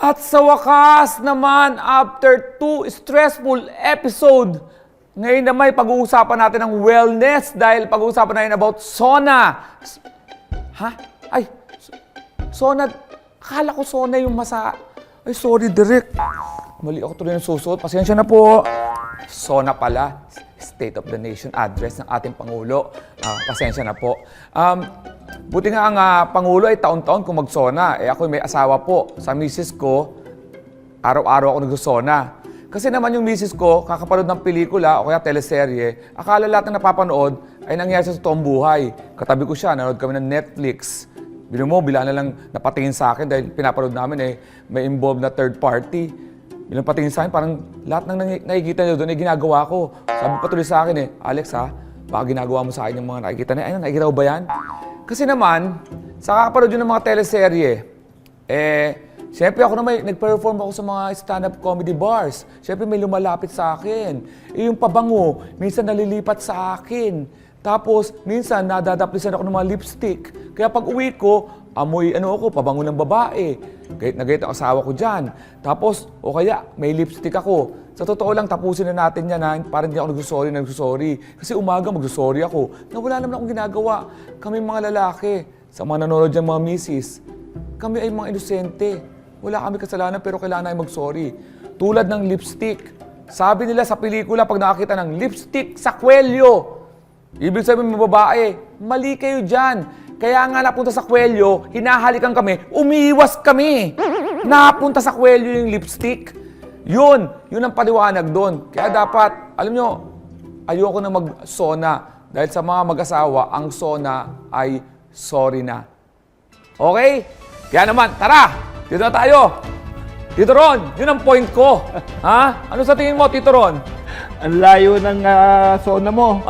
At sa wakas naman, after 2 stressful episode, ngayon na may pag-uusapan natin ng wellness dahil pag-uusapan natin about sauna. Ha? Ay, sauna. Akala ko sauna yung masa... Ay, sorry, Direk. Mali ako tuloy ng susuot. Pasensya na po. Sauna pala. State of the Nation address ng ating Pangulo. Pasensya na po. Buti nga ang Pangulo ay taon-taon kung mag-sauna. Ako may asawa po. Sa misis ko, araw-araw ako nag-sauna. Kasi naman yung misis ko, kakapanood ng pelikula o kaya teleserye, akala lahat na napapanood ay nangyari sa totoong buhay. Katabi ko siya, nanood kami ng Netflix. Bila na lang napatingin sa akin dahil pinapanood namin may involved na third party. Bilang patingin sa akin, parang lahat ng nakikita niyo doon ay ginagawa ko. Sabi pa tuloy sa akin Alex baka ginagawa mo sa akin yung mga nakikita na, ano, nakikita ko ba yan? Kasi naman, sa kakapanood yun ng mga teleserye, siyempre ako naman, nag-perform ako sa mga stand-up comedy bars. Siyempre may lumalapit sa akin. Yung pabango, minsan nalilipat sa akin. Tapos, minsan nadadaplisan ako ng mga lipstick. Kaya pag uwi ko, amoy pabango ng babae. Gayet na gayet ang asawa ko dyan. Tapos, o kaya, may lipstick ako. Sa totoo lang, tapusin na natin yan parang hindi ako nagsusorry. Kasi umaga magsusorry ako. Na wala naman akong ginagawa. Kami mga lalaki, sa mga nanonood dyan mga misis, kami ay mga inosente. Wala kami kasalanan pero kailangan ay mag-sorry. Tulad ng lipstick. Sabi nila sa pelikula pag nakakita ng lipstick sa kwelyo, ibig sabihin mga babae, mali kayo dyan. Kaya nga napunta sa kwelyo, hinahalikan kami, umiiwas kami. Napunta sa kwelyo yung lipstick. Yun ang paliwanag doon. Kaya dapat, alam nyo, ayoko na mag-sauna. Dahil sa mga mag-asawa, ang sauna ay sorry na. Okay? Kaya naman, tara! Dito na tayo! Tito Ron, yun ang point ko. Ha? Ano sa tingin mo, Tito Ron? Ang layo ng sauna mo.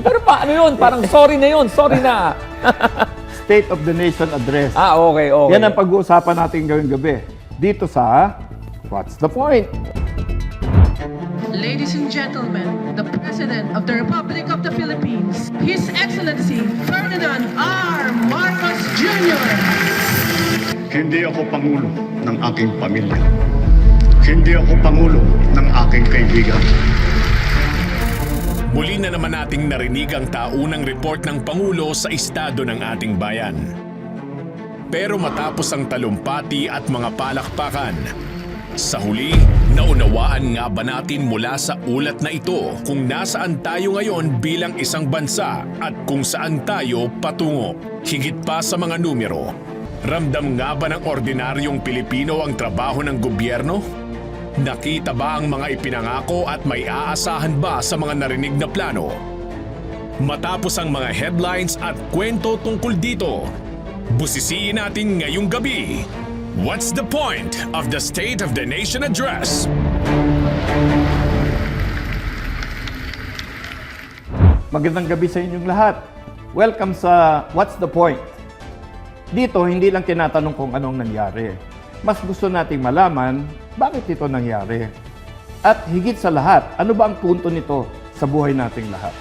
Pero ano yun? Parang sorry na yun. Sorry na. State of the Nation address. Okay. Yan ang pag-uusapan natin ngayong gabi. Dito sa What's the Point? Ladies and gentlemen, the President of the Republic of the Philippines, His Excellency Ferdinand R. Marcos Jr. Hindi ako pangulo ng aking pamilya. Hindi ako pangulo ng aking kaibigan. Muli na naman nating narinig ang taunang report ng Pangulo sa estado ng ating bayan. Pero matapos ang talumpati at mga palakpakan, sa huli, naunawaan nga ba natin mula sa ulat na ito kung nasaan tayo ngayon bilang isang bansa at kung saan tayo patungo? Higit pa sa mga numero, ramdam nga ba ng ordinaryong Pilipino ang trabaho ng gobyerno? Nakita ba ang mga ipinangako at may aasahan ba sa mga narinig na plano? Matapos ang mga headlines at kwento tungkol dito, busisiin natin ngayong gabi. What's the point of the State of the Nation Address? Magandang gabi sa inyong lahat. Welcome sa What's the Point? Dito, hindi lang tinatanong kung anong nangyari. Mas gusto nating malaman bakit ito nangyari. At higit sa lahat, ano ba ang punto nito sa buhay nating lahat?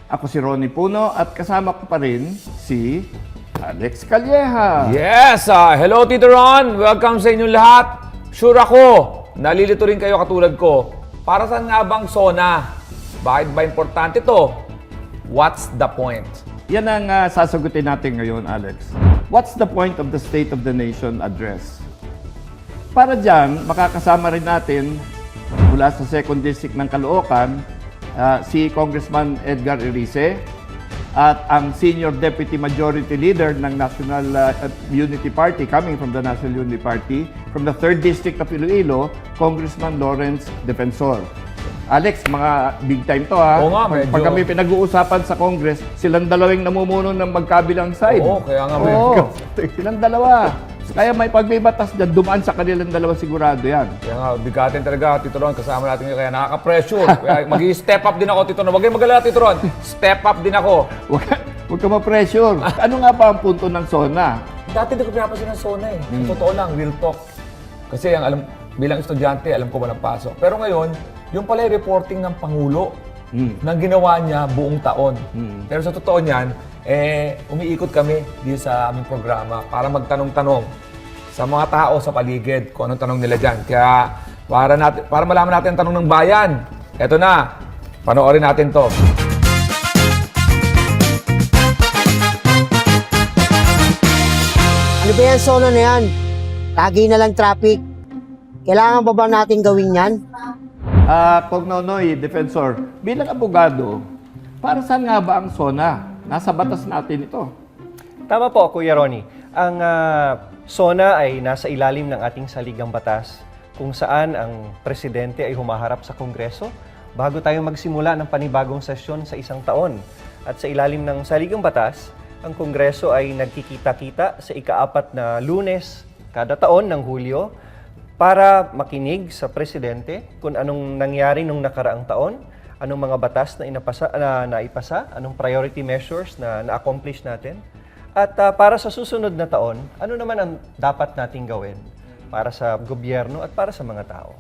Ako si Ronnie Puno at kasama ko pa rin si Alex Calleja. Yes! Hello, Tito Ron! Welcome sa inyong lahat. Sure ako, nalilito rin kayo katulad ko. Para saan nga bang sauna? Bakit ba importante to? What's the point? Yan ang sasagutin natin ngayon, Alex. What's the point of the State of the Nation address? Para dyan, makakasama rin natin mula sa 2nd District ng Caloocan, si Congressman Edgar Erice at ang Senior Deputy Majority Leader ng National Unity Party, coming from the National Unity Party, from the 3rd District of Iloilo, Congressman Lawrence Defensor. Alex, mga big time to ha. Oo nga, medyo. Pag kami pinag-uusapan sa Congress, silang dalawang namumuno ng magkabilang side. Oo, kaya nga Silang dalawa. Kaya may pagbibatas dyan, dumaan sa kanilang dalawa sigurado yan. Kaya nga, bigatin talaga, Tito Ron. Kasama natin yun, kaya nakaka-pressure. Kaya mag-i-step up din ako, Tito Ron. Huwag kayong mag-alala, Tito Ron. Step up din ako. Huwag ka ma-pressure. Ano nga ba ang punto ng SONA? Dati hindi ko pinapansin ng sauna Sa totoo lang, real talk. Kasi bilang estudyante, alam ko walang pasok. Pero ngayon, yung pala yung reporting ng Pangulo nang ginawa niya buong taon. Pero sa totoo niyan, umiikot kami dito sa aming programa para magtanong-tanong sa mga tao sa paligid kung anong tanong nila dyan. Kaya para malaman natin ang tanong ng bayan, eto na, panoorin natin to. Ano ba yan, Sona na yan? Lagi na lang traffic. Kailangan pa ba natin gawin yan? Kung Nonoy, Defensor, bilang abogado, para saan nga ba ang SONA? Nasa batas natin ito. Tama po, Kuya Ronnie. Ang SONA ay nasa ilalim ng ating saligang batas kung saan ang presidente ay humaharap sa Kongreso bago tayo magsimula ng panibagong sesyon sa isang taon. At sa ilalim ng saligang batas, ang Kongreso ay nagkikita-kita sa ika-4 na Lunes kada taon ng Hulyo para makinig sa presidente kung anong nangyari nung nakaraang taon, anong mga batas na naipasa, anong priority measures na na-accomplish natin, at para sa susunod na taon, ano naman ang dapat nating gawin para sa gobyerno at para sa mga tao.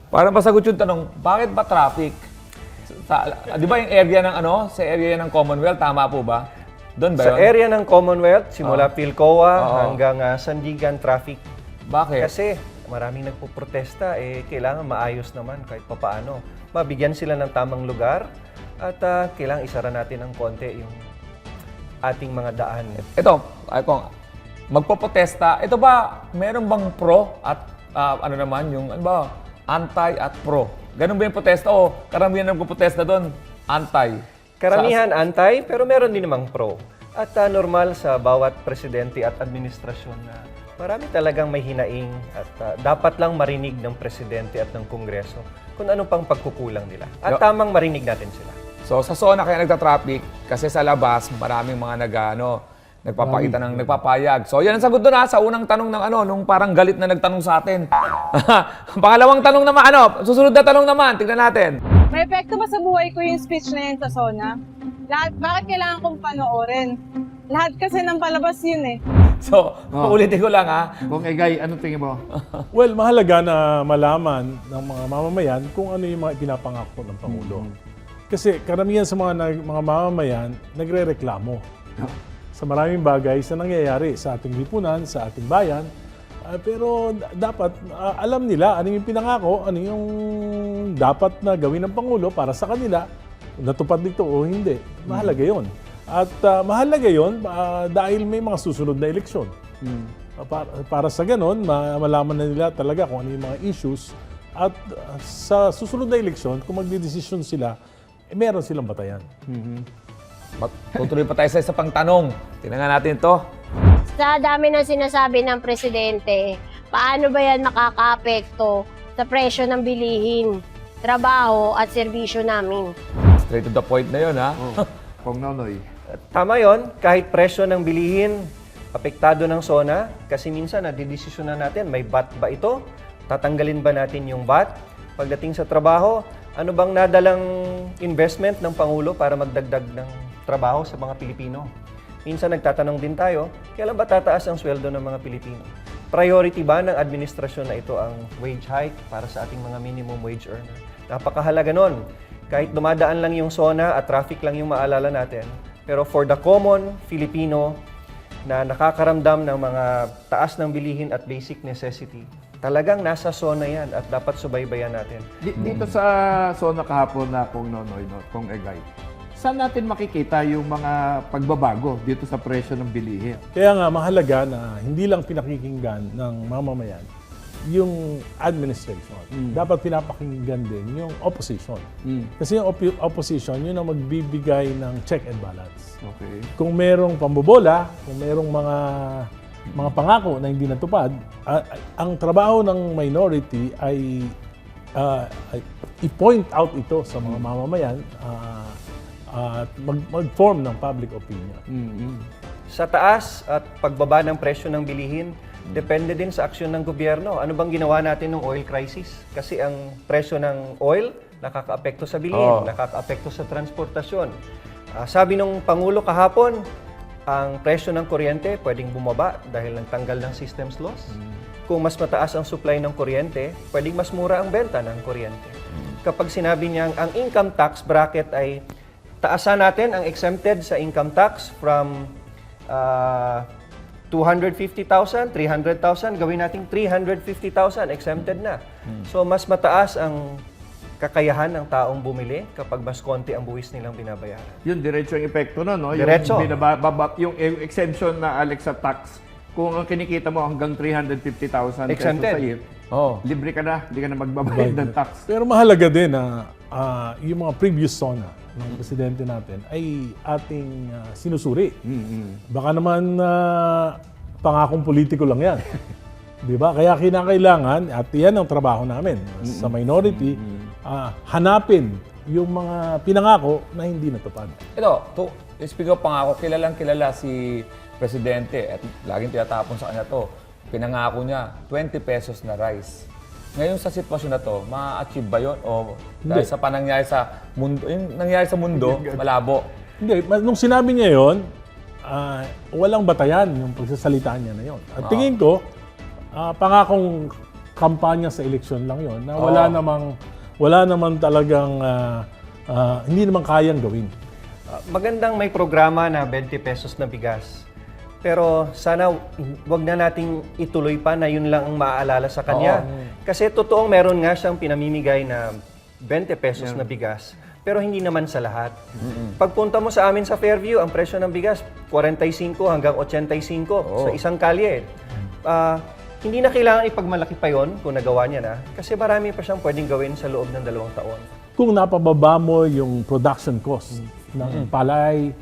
Para masagot yung tanong, bakit ba traffic? Di ba yung area ng sa area ng Commonwealth, tama po ba? Doon ba Sa yun? area ng Commonwealth, simula Pilcoa Oo. hanggang Sandigan, traffic. Bakit? Kasi maraming nagpuprotesta, kailangan maayos naman kahit papaano. Mabigyan sila ng tamang lugar at kailangan isara natin ng konti yung ating mga daan. Ito, kung magpoprotesta, ito ba, meron bang pro at ano naman, yung anti at pro? Ganun ba yung protesta o karamihan nagpo-protesta doon, anti? Karamihan anti, pero meron din namang pro. At normal sa bawat presidente at administrasyon na marami talagang may hinaing at dapat lang marinig ng presidente at ng Kongreso kung ano pang pagkukulang nila. At tamang marinig natin sila. So sa SONA kaya nagta-traffic kasi sa labas maraming mga nagpapakita ng nagpapayag. So yan ang sagot doon sa unang tanong ng nung parang galit na nagtanong sa atin. Pangalawang tanong naman susunod na tanong naman, tignan natin. May epekto ba sa buhay ko yung speech na yan sa SONA? Bakit kailangan kong panoorin? Lahat kasi ng palabas yun eh. So, uulitin ko lang Kung Egay, ano tingin mo? Well, mahalaga na malaman ng mga mamamayan kung ano yung mga pinapangako ng Pangulo. Kasi karamihan sa mga mamamayan nagre-reklamo sa maraming bagay sa nangyayari sa ating lipunan, sa ating bayan. Pero dapat alam nila ano yung pinangako, ano yung dapat na gawin ng Pangulo para sa kanila, natupad nito o hindi. Mahalaga yon. At mahalaga yon dahil may mga susunod na eleksyon. Para sa ganon, malaman na nila talaga kung ano yung mga issues. At sa susunod na eleksyon, kung magdidesisyon sila, meron silang batayan. Tutuloy pa tayo sa isa pang tanong. Tingnan natin ito. Sa dami ng sinasabi ng presidente, paano ba yan makakaapekto sa presyo ng bilihin, trabaho at serbisyo namin? Straight to the point na yun, Kung Nonoy. Tama yon, kahit presyo ng bilihin, apektado ng SONA, kasi minsan nadidesisyon na natin, may VAT ba ito? Tatanggalin ba natin yung VAT? Pagdating sa trabaho, ano bang nadalang investment ng Pangulo para magdagdag ng trabaho sa mga Pilipino? Minsan nagtatanong din tayo, kailan ba tataas ang sweldo ng mga Pilipino? Priority ba ng administrasyon na ito ang wage hike para sa ating mga minimum wage earner? Napakahalaga nun. Kahit dumadaan lang yung SONA at traffic lang yung maalala natin, pero for the common Filipino na nakakaramdam ng mga taas ng bilihin at basic necessity, talagang nasa SONA yan at dapat subaybayan natin. Dito sa SONA kahapon na Kung Nonoy, Kung Egay, saan natin makikita yung mga pagbabago dito sa presyo ng bilihin? Kaya nga mahalaga na hindi lang pinakikinggan ng mamamayan yung administration. Dapat pinapakinggan din yung opposition. Kasi yung opposition, yun ang magbibigay ng check and balance. Okay. Kung merong pambobola, kung merong mga pangako na hindi natupad, ang trabaho ng minority ay i-point out ito sa mga mamamayan at mag-form ng public opinion. Sa taas at pagbaba ng presyo ng bilihin, depende din sa aksyon ng gobyerno. Ano bang ginawa natin ng oil crisis? Kasi ang presyo ng oil nakakaapekto sa bilihin, nakakaapekto sa transportasyon. Sabi ng Pangulo kahapon, ang presyo ng kuryente pwedeng bumaba dahil nagtanggal ng systems loss. Kung mas mataas ang supply ng kuryente, pwedeng mas mura ang benta ng kuryente. Kapag sinabi niyang ang income tax bracket ay taasan natin ang exempted sa income tax from 250,000, 300,000, gawin nating 350,000, exempted na. So mas mataas ang kakayahan ng taong bumili kapag mas konti ang buwis nilang binabayaran. Yun, diretso yung epekto nun, no? Diretso. Yung exemption na Alex sa tax, kung ang kinikita mo hanggang 350,000 pesos Exempted. a year, Oh. libre ka na, hindi ka na magbabayad ng tax. Pero mahalaga din na yung mga previous SONA ng presidente natin ay ating sinusuri. Baka naman pangakong politiko lang yan. Di ba? Kaya kinakailangan, at yan ang trabaho namin sa minority, hanapin yung mga pinangako na hindi natupad. Ito, speaking of pangako, kilalang kilala si Presidente at laging tinatapon sa kanya to. Pinangako niya, 20 pesos na rice. Ngayon sa sitwasyon na to, ma-achieve ba yun? O dahil sa panangyari sa mundo, yung nangyari sa mundo, malabo? Hindi, nung sinabi niya yon, walang batayan yung pagsasalita niya na yon. At tingin ko, pangakong kampanya sa eleksyon lang yon na wala namang talagang hindi naman kayang gawin. Magandang may programa na 20 pesos na bigas. Pero sana wag na nating ituloy pa na yun lang ang maaalala sa kanya. Kasi totoong meron nga siyang pinamimigay na 20 pesos na bigas. Pero hindi naman sa lahat. Pagpunta mo sa amin sa Fairview, ang presyo ng bigas, 45 hanggang 85 sa isang kalye. Hindi na kailangan ipagmalaki pa yon kung nagawa niya na. Kasi marami pa siyang pwedeng gawin sa loob ng 2 taon. Kung napababa mo yung production cost ng palay,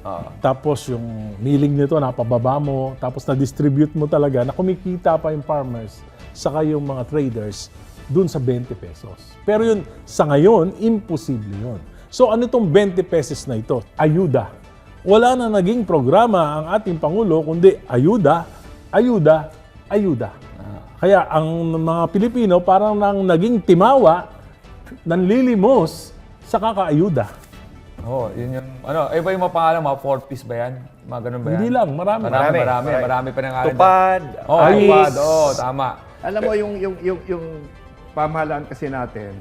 tapos yung milling nito napababa mo, tapos na-distribute mo talaga, na kumikita pa yung farmers, saka yung mga traders, dun sa 20 pesos. Pero yun, sa ngayon, imposible yun. So ano itong 20 pesos na ito? Ayuda. Wala na naging programa ang ating Pangulo, kundi ayuda, ayuda, ayuda. Kaya ang mga Pilipino parang nang naging timawa, nanlilimos sa kakaayuda. Oh, yun yung, iba yung mga pangalan, mga 4-piece ba yan? Mga ganun ba yan? Hindi lang, marami. Marami pa nangalan. Tupad, Tupad, tama. Alam mo, yung pamahalaan kasi natin,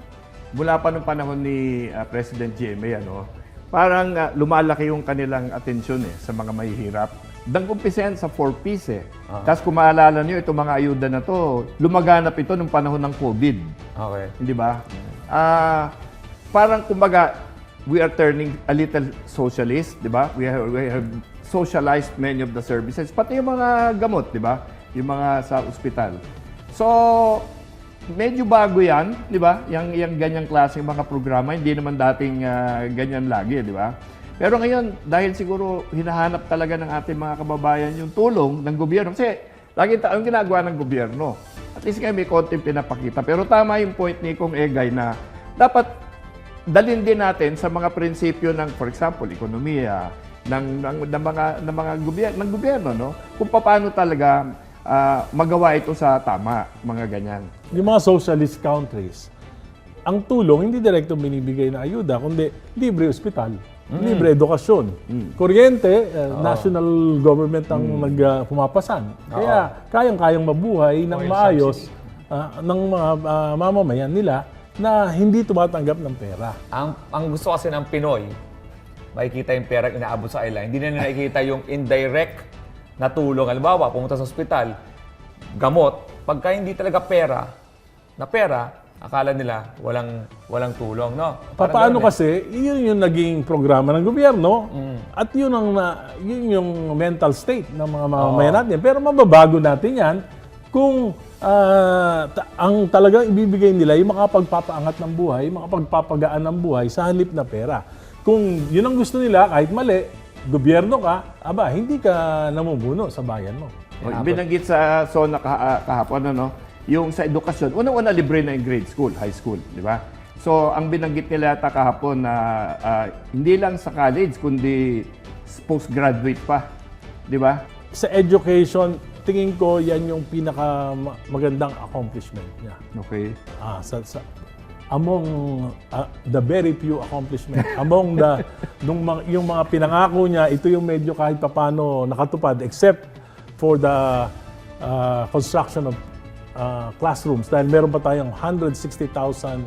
mula pa nung panahon ni President GMA, parang lumalaki yung kanilang atensyon sa mga mahihirap. Nag-umpisa sa 4-piece Tapos kung maalala nyo, itong mga ayuda na to, lumaganap ito nung panahon ng COVID. Okay. Hindi ba? Parang kumbaga, we are turning a little socialist, di ba? We have socialized many of the services, pati yung mga gamot, di ba? Yung mga sa ospital. So, medyo bago yan, di ba? Yung ganyang klase mga programa, hindi naman dating ganyan lagi, di ba? Pero ngayon, dahil siguro hinahanap talaga ng ating mga kababayan yung tulong ng gobyerno. Kasi lagi ang ginagawa ng gobyerno. At least kayo may konting pinapakita. Pero tama yung point ni Kong Egay na dapat dalhin din natin sa mga prinsipyo ng, for example, ekonomiya, ng mga gobyerno, no? Kung paano talaga magawa ito sa tama, mga ganyan. Yung mga socialist countries, ang tulong hindi direktong binibigay na ayuda, kundi libre ospital, libre edukasyon. Kuryente, national government ang pumapasan. Kaya kayang-kayang mabuhay ng maayos ng mga mamamayan nila na hindi tumatanggap ng pera. Ang gusto kasi ng Pinoy, makikita yung perang inaabot sa kanila. Hindi na nakikita yung indirect na tulong. Halimbawa, pumunta sa ospital, gamot. Pagka hindi talaga pera, akala nila walang tulong, no? Paano kasi, yun yung naging programa ng gobyerno at yun yung mental state ng mga mamamayan natin. Pero mababago natin yan kung ang talagang ibibigay nila yung makapagpapaangat ng buhay, makapagpapagaan ng buhay sa halip na pera. Kung yun ang gusto nila, kahit mali, gobyerno ka, hindi ka namumuno sa bayan mo. Binanggit sa SONA kahapon, yung sa edukasyon, unang-una libre na yung grade school, high school, di ba? So, ang binanggit nila yata kahapon na hindi lang sa college, kundi postgraduate pa, di ba? Sa education, tingin ko yan yung pinaka magandang accomplishment niya. Okay. Among the very few accomplishment, among yung mga pinangako niya, ito yung medyo kahit papano nakatupad, except for the construction of classrooms, dahil meron pa tayong 160,000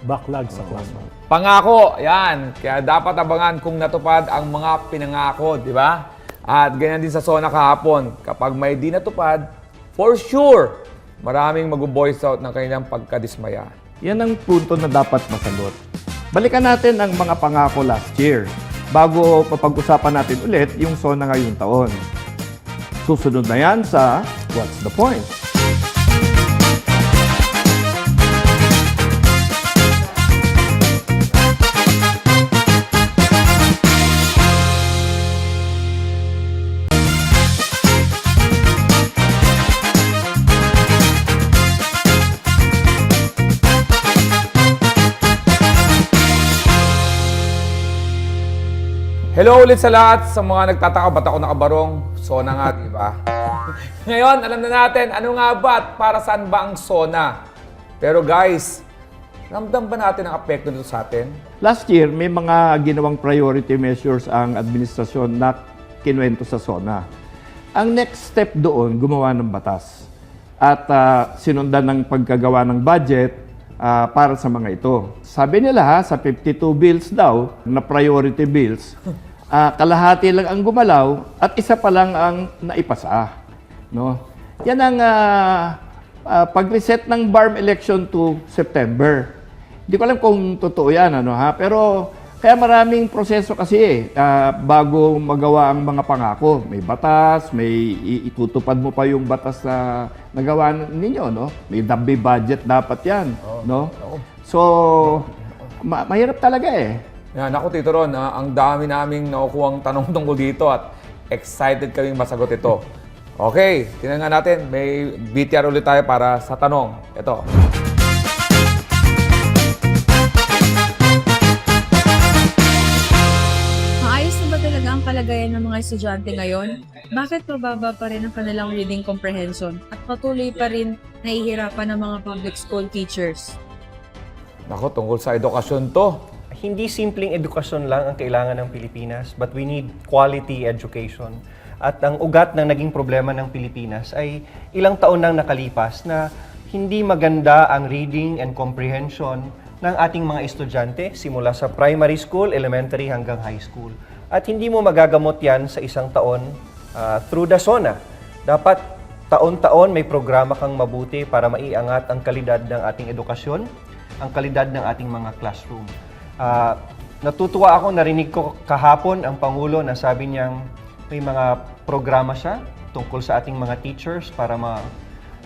backlog sa classroom. Pangako, yan. Kaya dapat abangan kung natupad ang mga pinangako, di ba? At ganyan din sa SONA kahapon. Kapag may di natupad, for sure, maraming mag-voice out ng kanilang pagkadismaya. Yan ang punto na dapat masagot. Balikan natin ang mga pangako last year bago papag-usapan natin ulit yung SONA ngayong taon. Susunod na yan sa What's the Point? Hello ulit sa lahat sa mga nagtataka ba't ako nakabarong. SONA nga, di ba? Ngayon, alam na natin ano nga ba at para saan ba ang SONA. Pero guys, ramdam ba natin ang apekto nito sa atin? Last year, may mga ginawang priority measures ang administrasyon na kinuwento sa SONA. Ang next step doon, gumawa ng batas. At sinundan ng pagkagawa ng budget para sa mga ito. Sabi nila sa 52 bills daw, na priority bills, kalahati lang ang gumalaw at isa pa lang ang naipasa. No? Yan ang pag-reset ng BARM election to September. Hindi ko alam kung totoo yan, pero kaya maraming proseso kasi bago magawa ang mga pangako. May batas, may itutupad mo pa yung batas na nagawa ninyo, no? May budget dapat yan, no? So, mahirap talaga eh. Yan, ako Tito Ron, ang dami naming nakukuhang tanong tungkol dito at excited kaming masagot ito. Okay, tingnan nga natin. May BTR ulit tayo para sa tanong. Ito. Maayos na ba talaga ang kalagayan ng mga estudyante ngayon? Bakit mababa pa rin ang kanilang reading comprehension at patuloy pa rin nahihirapan ng mga public school teachers? Nako, tungkol sa edukasyon to. Hindi simpleng edukasyon lang ang kailangan ng Pilipinas, but we need quality education. At ang ugat ng naging problema ng Pilipinas ay ilang taon nang nakalipas na hindi maganda ang reading and comprehension ng ating mga estudyante simula sa primary school, elementary hanggang high school. At hindi mo magagamot yan sa isang taon through the SONA. Dapat taon-taon may programa kang mabuti para maiangat ang kalidad ng ating edukasyon, ang kalidad ng ating mga classroom. Natutuwa ako, narinig ko kahapon ang Pangulo na sabi niyang may mga programa siya tungkol sa ating mga teachers para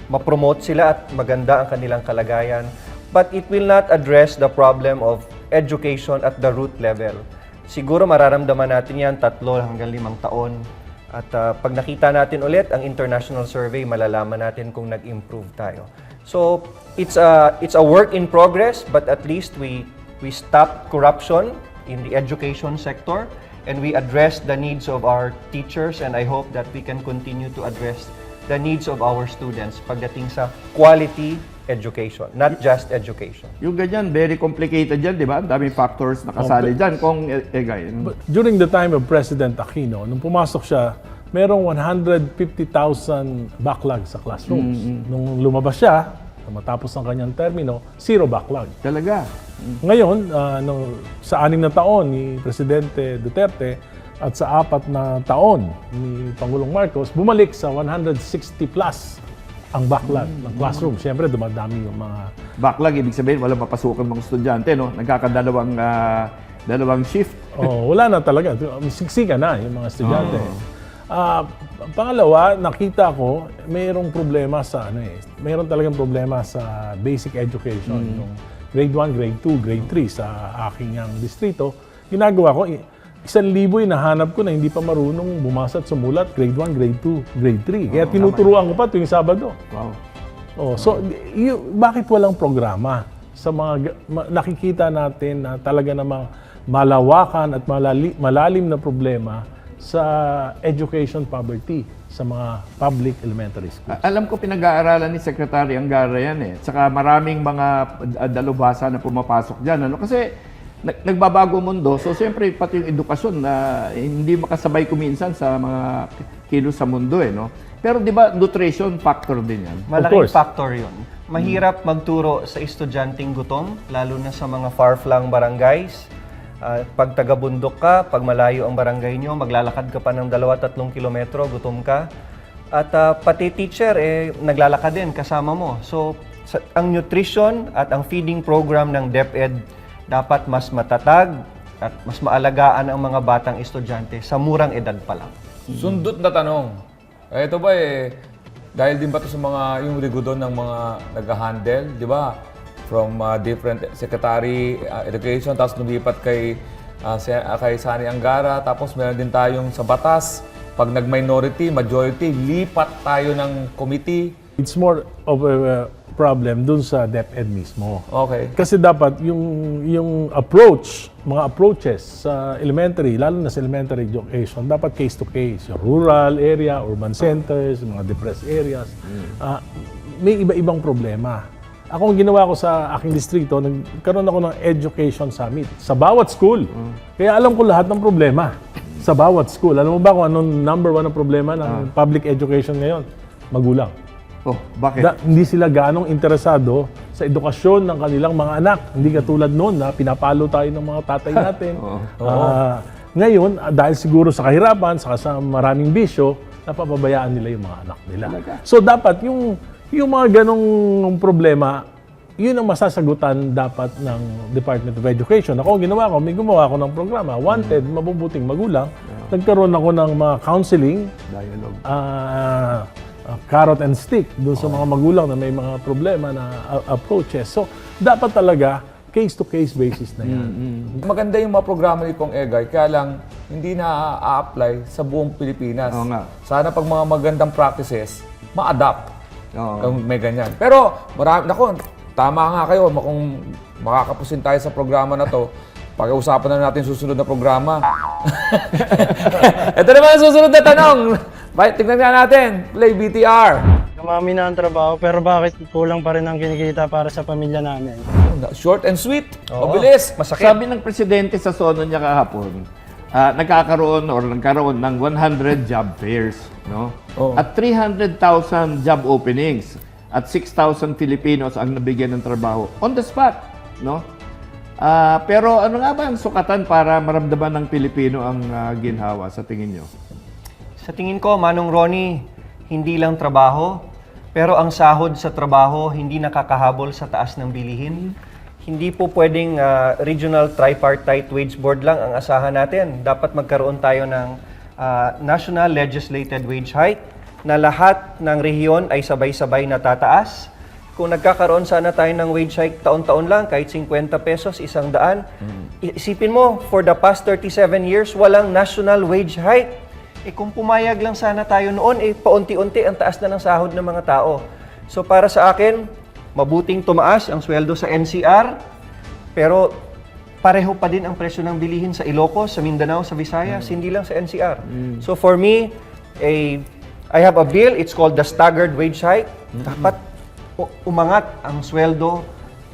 ma-promote sila at maganda ang kanilang kalagayan. But it will not address the problem of education at the root level. Siguro mararamdaman natin yan 3 hanggang 5 taon. At pag nakita natin ulit ang international survey, malalaman natin kung nag-improve tayo. So it's a work in progress, but at least we stop corruption in the education sector and we address the needs of our teachers, and I hope that we can continue to address the needs of our students pagdating sa quality education, not just education. Yung ganyan, very complicated yan, di ba? Ang daming factors na kasali dyan. Kung During the time of President Aquino, nung pumasok siya, merong 150,000 backlog sa classrooms. Nung lumabas siya, matapos ang kanyang termino, 0 backlog. Talaga. Ngayon, sa 6 na taon ni Presidente Duterte at sa 4 na taon ni Pangulong Marcos, bumalik sa 160 plus ang backlog ng classroom. Siyempre, dumadami yung mga... Backlog, ibig sabihin, walang papasukan mga estudyante, no? Nagkakadalawang shift. Wala na talaga. Siksika na yung mga estudyante. Pangalawa, nakita ko, mayroong problema sa mayroon talagang problema sa basic education. Yung grade 1, grade 2, grade 3 sa aking distrito. Ginagawa ko, 1,000 yung nahanap ko na hindi pa marunong bumasa at sumulat, grade 1, grade 2, grade 3. Kaya tinuturuan ko pa tuwing Sabado. Wow. So, bakit walang programa sa mga nakikita natin na talaga namang malawakan at malalim na problema sa education poverty sa mga public elementary schools? Alam ko pinag-aaralan ni Secretary Angara yan eh. Saka maraming mga dalubhasa na pumapasok dyan. Kasi nagbabago mundo. So siyempre pati yung edukasyon na hindi makasabay kuminsan sa mga kilos sa mundo no. Pero di ba nutrition factor din yan? Malaking factor yun. Mahirap magturo sa estudyanteng gutom, lalo na sa mga far-flung barangays. Pag taga-bundok ka, pag malayo ang barangay nyo, maglalakad ka pa ng 2-3 kilometro, gutom ka. At pati teacher, naglalakad din kasama mo. So, ang nutrition at ang feeding program ng DepEd dapat mas matatag at mas maalagaan ang mga batang estudyante sa murang edad pa lang. Sundot na tanong. Ito ba dahil din ba ito sa mga, yung rigodon ng mga nag-handle, di ba? From different Secretary Education, tapos lumipat kay Sani Angara, tapos meron din tayong sa batas, pag nag-minority, majority, lipat tayo ng committee. It's more of a problem dun sa DepEd mismo. Okay. Kasi dapat yung approach, mga approaches sa elementary, lalo na sa elementary education, dapat case to case. Yung rural area, urban centers, mga depressed areas, may iba-ibang problema. Ako, ang ginawa ko sa aking distrito, nagkaroon ako ng education summit sa bawat school. Kaya alam ko lahat ng problema sa bawat school. Alam mo ba kung anong number 1 na problema ng public education ngayon? Magulang. Oh, bakit? Hindi sila ganong interesado sa edukasyon ng kanilang mga anak. Hindi katulad noon na pinapalo tayo ng mga tatay natin. Ngayon, dahil siguro sa kahirapan, sa maraming bisyo, napapabayaan nila yung mga anak nila. So dapat yung mga ganong problema, yun ang masasagutan dapat ng Department of Education. Ako, ang ginawa ko, may gumawa ako ng programa, Wanted, Mabubuting Magulang. Nagkaroon ako ng mga counseling, Dialogue. Carrot and stick doon sa mga magulang na may mga problema na approaches. So, dapat talaga case-to-case basis na yan. Maganda yung mga programa ni Kong Egay, kaya lang hindi na a-apply sa buong Pilipinas. Oo nga. Sana pag mga magandang practices, ma-adapt. Oo. Kung may ganyan. Pero, naku, tama nga kayo, kung makakapusin tayo sa programa na to, pag-uusapan na natin susunod na programa. Ito naman ang susunod na tanong. Tignan nga natin. Play BTR. Dumami na ang trabaho, pero bakit kulang pa rin ang kinikita para sa pamilya namin? Short and sweet. Oo. Mabilis. Masakit. Sabi ng presidente sa SONA niya kahapon, nagkaroon ng 100 job fairs, no? Oo. At 300,000 job openings at 6,000 Filipinos ang nabigyan ng trabaho on the spot, no? Pero ano nga ba ang sukatan para maramdaman ng Pilipino ang ginhawa sa tingin nyo? Sa tingin ko, Manong Ronnie, hindi lang trabaho, pero ang sahod sa trabaho hindi nakakahabol sa taas ng bilihin. Hindi po pwedeng regional tripartite wage board lang ang asahan natin. Dapat magkaroon tayo ng national legislated wage hike na lahat ng rehiyon ay sabay-sabay na tataas. Kung nagkakaroon sana tayo ng wage hike taon-taon lang, kahit 50 pesos, 100, isipin mo, for the past 37 years, walang national wage hike. Kung pumayag lang sana tayo noon, paunti-unti ang taas na ng sahod ng mga tao. So para sa akin, mabuting tumaas ang sweldo sa NCR, pero pareho pa din ang presyo ng bilihin sa Ilocos, sa Mindanao, sa Visayas, hindi lang sa NCR. So for me, I have a bill, it's called the staggered wage hike. Dapat umangat ang sweldo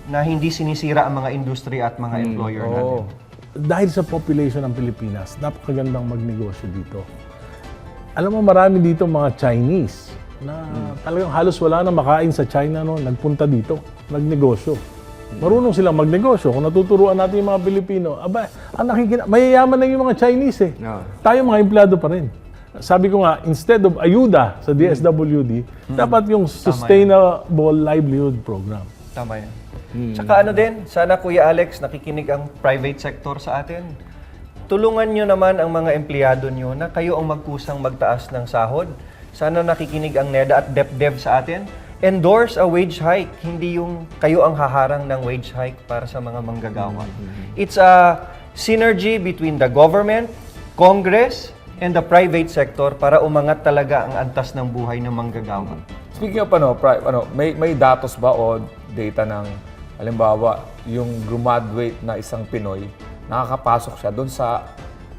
na hindi sinisira ang mga industry at mga employer natin. Dahil sa population ng Pilipinas, napakagandang magnegosyo dito. Alam mo, marami dito mga Chinese na talagang halos wala na makain sa China noon, nagpunta dito, nagnegosyo. Marunong silang magnegosyo. Kung natuturuan natin yung mga Pilipino, mayayaman na yung mga Chinese Tayo mga empleyado pa rin. Sabi ko nga, instead of ayuda sa DSWD, dapat yung Sustainable Livelihood Program. Tama yan. Tsaka ano din, sana Kuya Alex, nakikinig ang private sector sa atin. Tulungan nyo naman ang mga empleyado nyo na kayo ang magkusang magtaas ng sahod. Sana nakikinig ang NEDA at DepDev sa atin. Endorse a wage hike, hindi yung kayo ang haharang ng wage hike para sa mga manggagawa. It's a synergy between the government, Congress, and the private sector para umangat talaga ang antas ng buhay ng manggagawa. Speaking of may datos ba o data ng, halimbawa, yung graduate na isang Pinoy, nakakapasok siya doon sa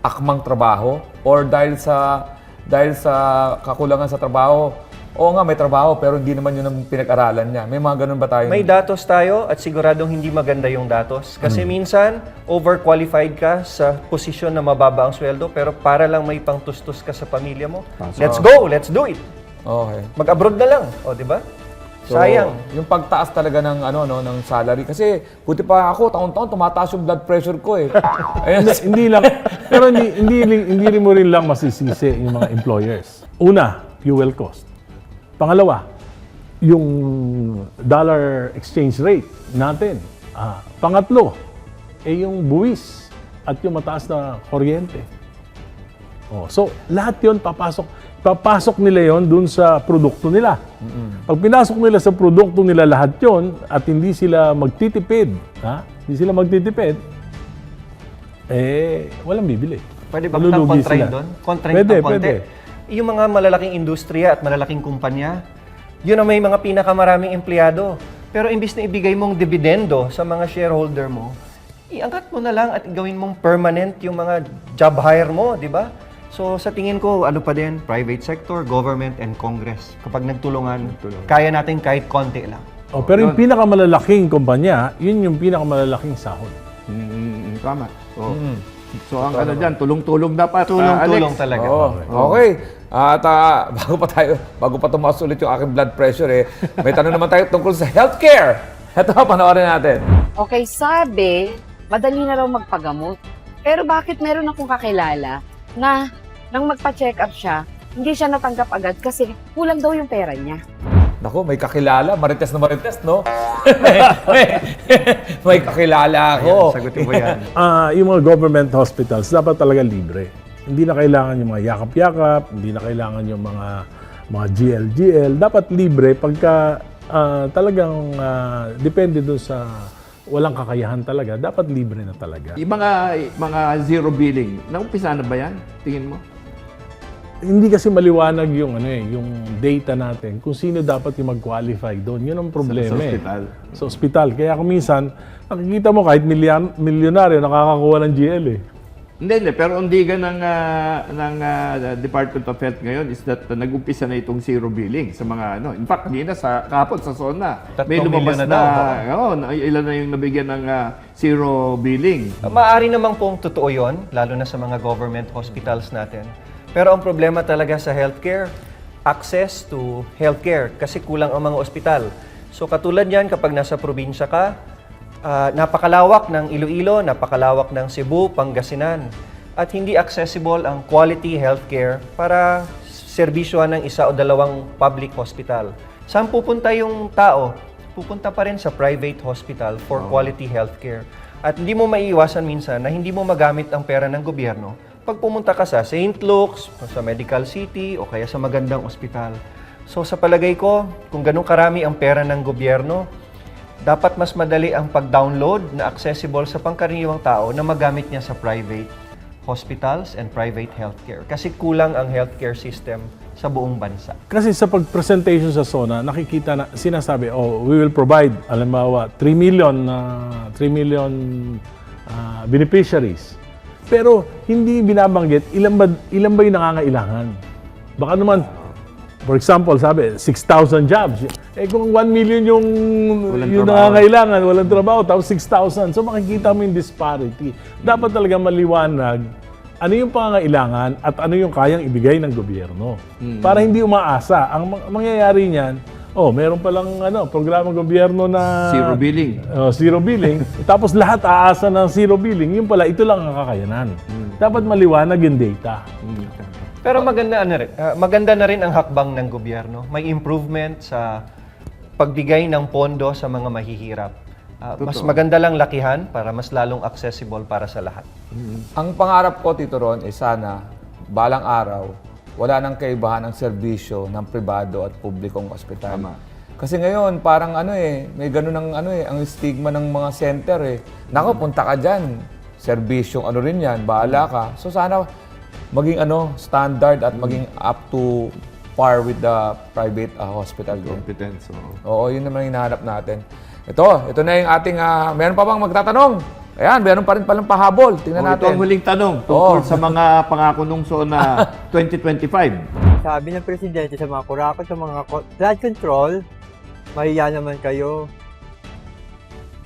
akmang trabaho or dahil sa kakulangan sa trabaho, oo nga may trabaho pero hindi naman yun ang pinag-aralan niya. May mga ganun ba tayo? May datos tayo at siguradong hindi maganda yung datos. Kasi minsan, overqualified ka sa posisyon na mababa ang sweldo pero para lang may pangtustos ka sa pamilya mo. Let's go! Let's do it! Okay. Mag-abroad na lang. O, di ba? So, Sayang. yung pagtaas talaga ng ng salary kasi buti pa ako taon-taon tumataas yung blood pressure ko eh. Ayan. Hindi lang, pero hindi rin mo rin lang masisisi yung mga employers. Una, fuel cost. Pangalawa, yung dollar exchange rate natin. Pangatlo, yung buwis at yung mataas na kuryente. So, lahat yun papasok nila yon dun sa produkto nila. Pag pinasok nila sa produkto nila lahat yon at hindi sila magtitipid, walang bibili. Pwede ba Malulugi kitang kontrahin sila. doon? Kontrahin Pwede, ng konti. pwede. Yung mga malalaking industriya at malalaking kumpanya, yun ang may mga pinakamaraming empleyado. Pero imbis na ibigay mong dividendo sa mga shareholder mo, iangat mo na lang at gawin mong permanent yung mga job hire mo, di ba? So sa tingin ko, ano pa din, private sector, government, and Congress. Kapag nagtulungan, kaya natin kahit konti lang. Pero yung pinakamalalaking kumpanya, yun yung pinakamalalaking sahod. Tama. So ang dyan, tulong-tulong dapat. Tulong-tulong Alex. talaga. Okay. At bago pa tumaas ulit yung aking blood pressure may tanong naman tayo tungkol sa healthcare. Ito, panoorin natin. Okay, sabi, madali na raw magpagamot. Pero bakit meron akong kakilala na nang magpa-check up siya, hindi siya natanggap agad kasi kulang daw yung pera niya. Naku, may kakilala. Marites na marites, no? may kakilala ako. Ayan, sagutin mo yan. Yung mga government hospitals, dapat talaga libre. Hindi na kailangan yung mga yakap-yakap, hindi na kailangan yung mga GL. Dapat libre pagka talagang depende doon sa walang kakayahan talaga, dapat libre na talaga. Yung mga zero billing, naumpisa na ba yan? Tingin mo? Hindi kasi maliwanag yung yung data natin kung sino dapat yung mag-qualify doon. Yun ang problema. Sa ospital. Sa ospital. Kaya kung minsan, nakikita mo kahit milyonaryo nakakakuha ng GL eh. Hindi. Pero ang diga ng Department of Health ngayon is that nag-umpisa na itong zero billing sa mga In fact, kanina kahapon sa SONA, may 3 lumabas milyon na ilan na yung nabigyan ng zero billing. Maaari namang pong totoo yun, lalo na sa mga government hospitals natin. Pero ang problema talaga sa healthcare, access to healthcare kasi kulang ang mga ospital. So katulad yan kapag nasa probinsya ka, napakalawak ng Iloilo, napakalawak ng Cebu, Pangasinan, at hindi accessible ang quality healthcare para serbisyohan ng 1 o 2 public hospital. Saan pupunta yung tao? Pupunta pa rin sa private hospital for quality healthcare. At hindi mo maiiwasan minsan na hindi mo magamit ang pera ng gobyerno pag pumunta ka sa St. Luke's, sa Medical City, o kaya sa magandang ospital. So sa palagay ko, kung ganun karami ang pera ng gobyerno, dapat mas madali ang pag-download na accessible sa pangkaraniwang tao na magamit niya sa private hospitals and private healthcare. Kasi kulang ang healthcare system sa buong bansa. Kasi sa pag-presentation sa SONA, nakikita na sinasabi, we will provide, halimbawa, 3 million beneficiaries. Pero hindi binabanggit ilan ba yung nangangailangan. Baka naman, for example, sabi, 6,000 jobs. Kung 1 million yung nangangailangan, walang trabaho, tapos 6,000. So makikita mo yung disparity. Dapat talaga maliwanag ano yung pangangailangan at ano yung kayang ibigay ng gobyerno. Para hindi umaasa. Ang mangyayari niyan, meron palang programang gobyerno na Zero billing. Zero billing. Tapos lahat aasa ng zero billing. Yung pala, ito lang ang kakayanan. Dapat maliwanag yung data. Pero maganda na rin ang hakbang ng gobyerno. May improvement sa pagbigay ng pondo sa mga mahihirap. Mas maganda lang lakihan para mas lalong accessible para sa lahat. Ang pangarap ko, Tito Ron, sana balang araw, wala nang kaibahan ang serbisyo ng pribado at publikong ospital. Kasi ngayon, parang may ganun ang stigma ng mga center Nako, punta ka dyan. Serbisyong rin yan, bahala ka. So sana maging standard at maging up to par with the private hospital. Competence. Oo, yun naman yung hinahanap natin. Ito na yung ating, meron pa bang magtatanong? Ayan, meron pa rin palang pahabol. Tingnan natin. Ito ang huling tanong tungkol sa mga pangako nung SONA 2025. Sabi ng Presidente sa mga kurakot, sa mga flood control, mahiya naman kayo.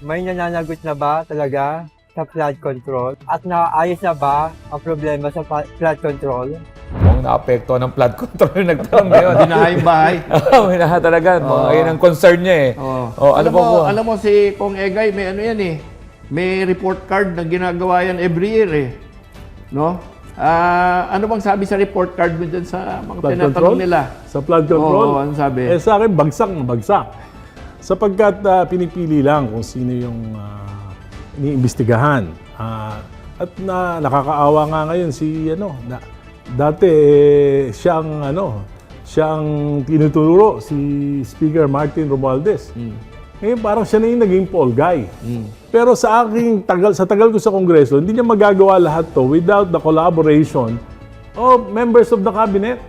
May nananagot na ba talaga sa flood control? At naayos na ba ang problema sa flood control? Kung naapekto ng flood control yung nagtanong ngayon. Binaha yung bahay. Binaha talaga. Yun ang concern niya eh. Alam mo si Kong Egay, may ano yan eh. May report card na ginagawa yan every year eh. No? Ano bang sabi sa report card mo dyan sa mga Flood tinatanong control? nila? Sa flood control? Oo, ano sabi? Sa akin, bagsak na bagsak. Sapagkat pinipili lang kung sino yung iniimbestigahan. At nakakaawa nga ngayon si dati siyang tinuturo si Speaker Martin Romualdez. Ngayon parang siya na yung naging Paul Guy. Pero sa tagal ko sa Kongreso, hindi niya magagawa lahat to without the collaboration of members of the cabinet.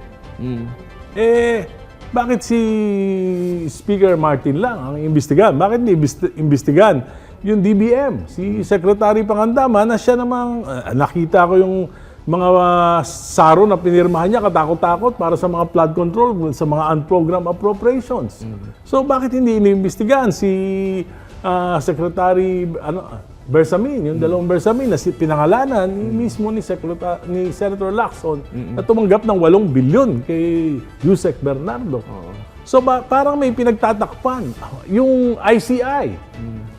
Bakit si Speaker Martin lang ang imbestigahan? Bakit hindi imbestigahan yung DBM, si Secretary Pangandaman, na siya namang nakita ko yung mga saro na pinirmahan niya, katakot-takot para sa mga flood control, sa mga unprogrammed appropriations. So bakit hindi iniimbestigahan si Secretary Bersamin, yung dalawang Bersamin na pinangalanan mismo ni Senator Lacson na tumanggap ng 8 bilyon kay Yusek Bernardo. So parang may pinagtatakpan. Yung ICI,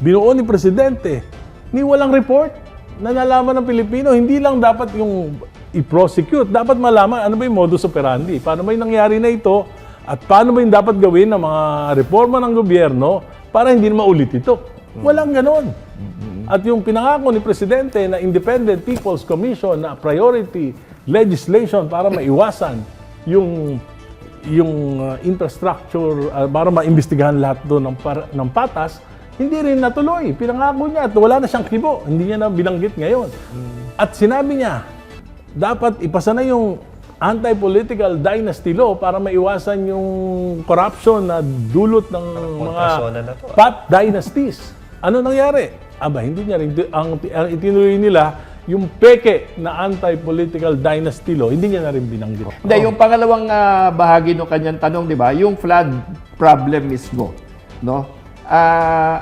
binuo ni Presidente, ni walang report na nalaman ng Pilipino. Hindi lang dapat yung i-prosecute, dapat malaman ano ba yung modus operandi, paano ba yung nangyari na ito, at paano ba yung dapat gawin ng mga reforma ng gobyerno para hindi na maulit ito. Walang ganon. At yung pinangako ni Presidente na Independent People's Commission na priority legislation para maiwasan yung infrastructure, para maimbestigahan lahat doon ng patas, hindi rin natuloy. Pinangako niya at wala na siyang kibo. Hindi niya na binanggit ngayon. At sinabi niya, dapat ipasa na yung anti-political dynasty law para maiwasan yung corruption na dulot ng mga pat dynasties. Ano nangyari? Hindi niya rin. Ang itinuloy nila, yung peke na anti-political dynasty law, hindi niya na rin binanggit. Hindi, yung pangalawang bahagi ng kanyang tanong, di ba? Yung flood problem mismo. No?